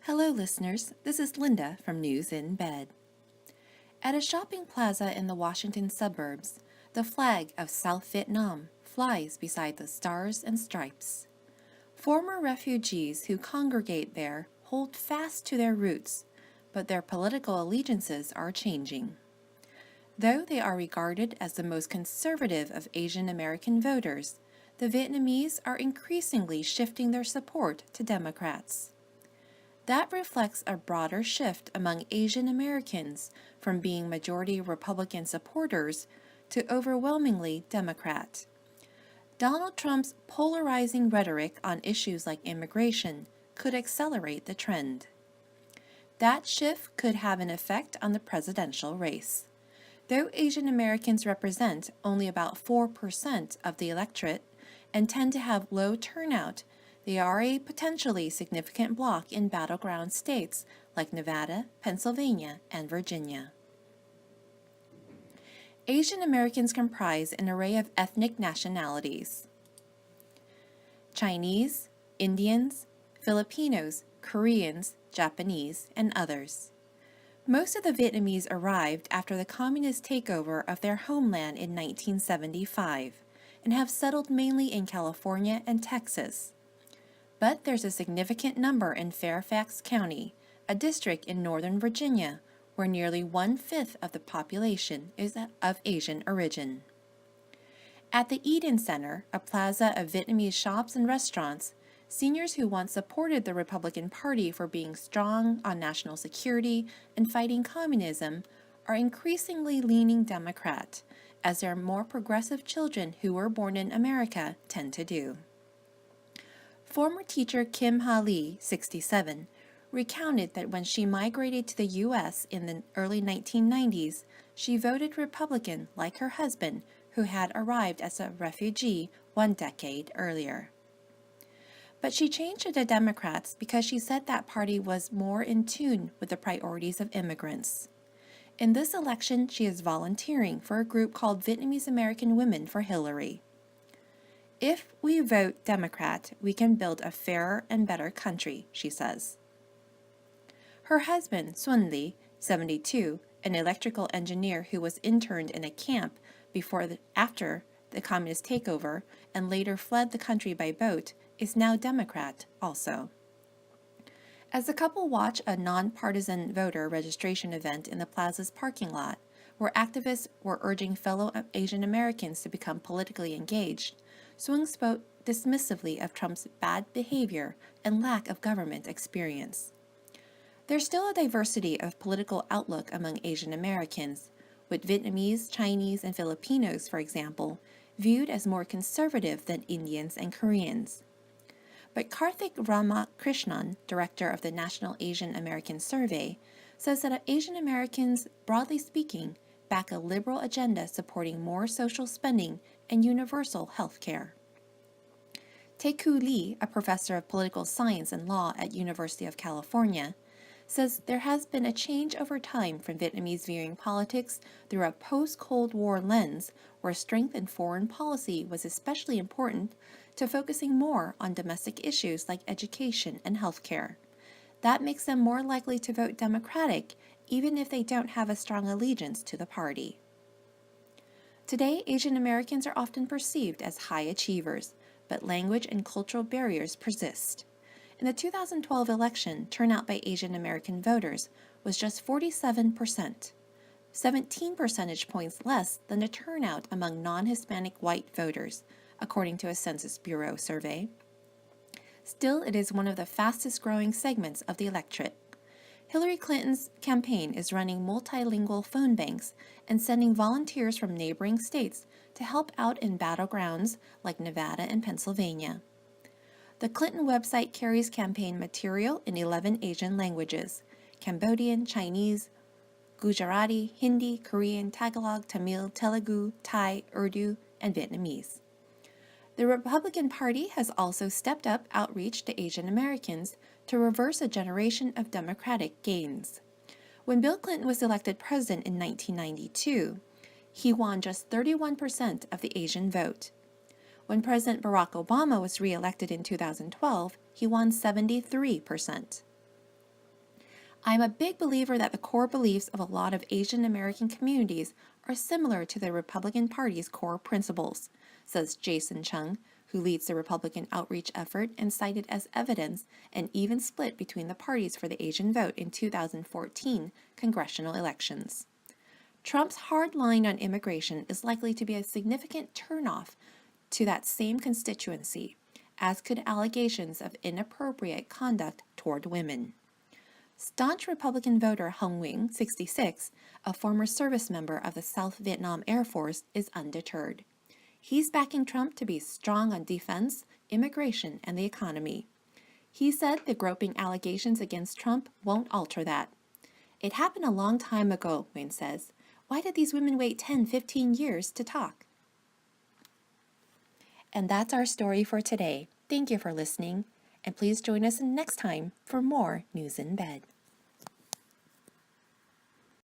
Hello, listeners. This is Linda from News in Bed. At a shopping plaza in the Washington suburbs, the flag of South Vietnam flies beside the stars and stripes. Former refugees who congregate there hold fast to their roots, but their political allegiances are changing. Though they are regarded as the most conservative of Asian American voters, the Vietnamese are increasingly shifting their support to Democrats. That reflects a broader shift among Asian Americans from being majority Republican supporters to overwhelmingly Democrat. Donald Trump's polarizing rhetoric on issues like immigration could accelerate the trend. That shift could have an effect on the presidential race. Though Asian Americans represent only about 4% of the electorate and tend to have low turnout, they are a potentially significant bloc in battleground states like Nevada, Pennsylvania, and Virginia. Asian Americans comprise an array of ethnic nationalities: Chinese, Indians, Filipinos, Koreans, Japanese, and others. Most of the Vietnamese arrived after the communist takeover of their homeland in 1975 and have settled mainly in California and Texas. But there's a significant number in Fairfax County, a district in Northern Virginia, where nearly 1/5 of the population is of Asian origin. At the Eden Center, a plaza of Vietnamese shops and restaurants, seniors who once supported the Republican Party for being strong on national security and fighting communism are increasingly leaning Democrat, as their more progressive children who were born in America tend to do. Former teacher Kim Ha Lee, 67, recounted that when she migrated to the U.S. in the early 1990s, she voted Republican like her husband, who had arrived as a refugee 1 decade earlier. But she changed to the Democrats because she said that party was more in tune with the priorities of immigrants. In this election, she is volunteering for a group called Vietnamese American Women for Hillary. If we vote Democrat, we can build a fairer and better country, she says. Her husband, Xuân Lee, 72, an electrical engineer who was interned in a camp after the communist takeover and later fled the country by boat, is now Democrat also. As the couple watch a nonpartisan voter registration event in the plaza's parking lot, where activists were urging fellow Asian Americans to become politically engaged, Xuân spoke dismissively of Trump's bad behavior and lack of government experience. There's still a diversity of political outlook among Asian Americans, with Vietnamese, Chinese, and Filipinos, for example, viewed as more conservative than Indians and Koreans. But Karthik Ramakrishnan, director of the National Asian American Survey, says that Asian Americans, broadly speaking, back a liberal agenda supporting more social spending and universal health care. Tae-Koo Lee, a professor of political science and law at University of California, says there has been a change over time from Vietnamese viewing politics through a post-Cold War lens where strength in foreign policy was especially important to focusing more on domestic issues like education and healthcare. That makes them more likely to vote Democratic even if they don't have a strong allegiance to the party. Today, Asian Americans are often perceived as high achievers, but language and cultural barriers persist. In the 2012 election, turnout by Asian American voters was just 47%, 17 percentage points less than the turnout among non-Hispanic white voters, according to a Census Bureau survey. Still, it is one of the fastest-growing segments of the electorate. Hillary Clinton's campaign is running multilingual phone banks and sending volunteers from neighboring states to help out in battlegrounds like Nevada and Pennsylvania. The Clinton website carries campaign material in 11 Asian languages: Cambodian, Chinese, Gujarati, Hindi, Korean, Tagalog, Tamil, Telugu, Thai, Urdu, and Vietnamese. The Republican Party has also stepped up outreach to Asian Americans to reverse a generation of Democratic gains. When Bill Clinton was elected president in 1992, he won just 31% of the Asian vote. When President Barack Obama was re-elected in 2012, he won 73%. I'm a big believer that the core beliefs of a lot of Asian American communities are similar to the Republican Party's core principles, says Jason Chung, who leads the Republican outreach effort and cited as evidence an even split between the parties for the Asian vote in 2014 congressional elections. Trump's hard line on immigration is likely to be a significant turnoff to that same constituency, as could allegations of inappropriate conduct toward women. Staunch Republican voter Hung Wing, 66, a former service member of the South Vietnam Air Force, is undeterred. He's backing Trump to be strong on defense, immigration, and the economy. He said the groping allegations against Trump won't alter that. It happened a long time ago, Wayne says. Why did these women wait 10, 15 years to talk? And that's our story for today. Thank you for listening, and please join us next time for more News in Bed.